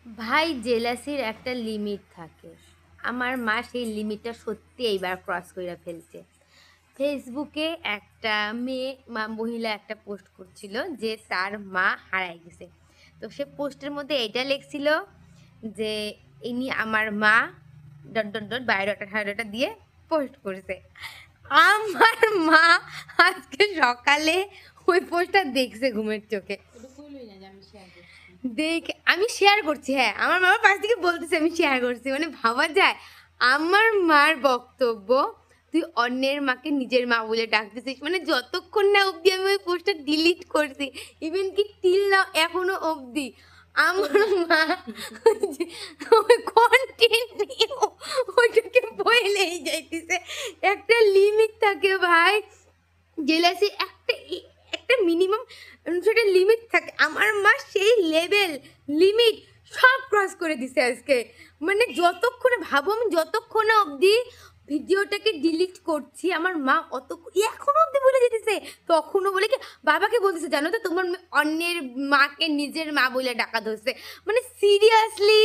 ভাই, জেলাসির একটা লিমিট থাকে। আমার মা সেই লিমিটটা সত্যি এইবার ক্রস করে ফেলছে। ফেসবুকে একটা মহিলা একটা পোস্ট করছিল যে তার মা হারায় গেছে। তো সে পোস্টের মধ্যে এটা লিখছিল যে ইনি আমার মা ডট ডট ডট বায়োডাটা টায়োডাটা দিয়ে পোস্ট করেছে। আমার মা আজকে সকালে ওই পোস্টটা দেখছে ঘুমের চোখে। দেখ, আমি শেয়ার করছি, হ্যাঁ আমার মামার পাশ থেকে বলতেছে আমি শেয়ার করছি, মানে ভাবা যায়। আমার মার বক্তব্য, তুই অন্যের মাকে নিজের মা বলে ডাকতেছিস, মানে যতক্ষণ না অবধি আমি ওই পোস্টটা ডিলিট করছি, ইভেন কি টিল না এখনো অবধি আমার মা ওই কন্টিনিউ ওইটাকে বলেই যাইতেছে। একটা লিমিট থাকে ভাই, জেলাসি একটা একটা মিনিমাম সেটা লিমিট থাকে। আমার মা সেই লেভেল লিমিট সব ক্রস করে দিছে আজকে। মানে যতক্ষণে ভাবো, আমি যতক্ষণে অবধি ভিডিওটাকে ডিলিট করছি আমার মা এখনো অবধি বলে যেতেছে। তখনও বলে কি বাবাকে বলতেছে, জানো তো তোমার অন্যের মাকে নিজের মা বলে ডাকা ধরছে। মানে সিরিয়াসলি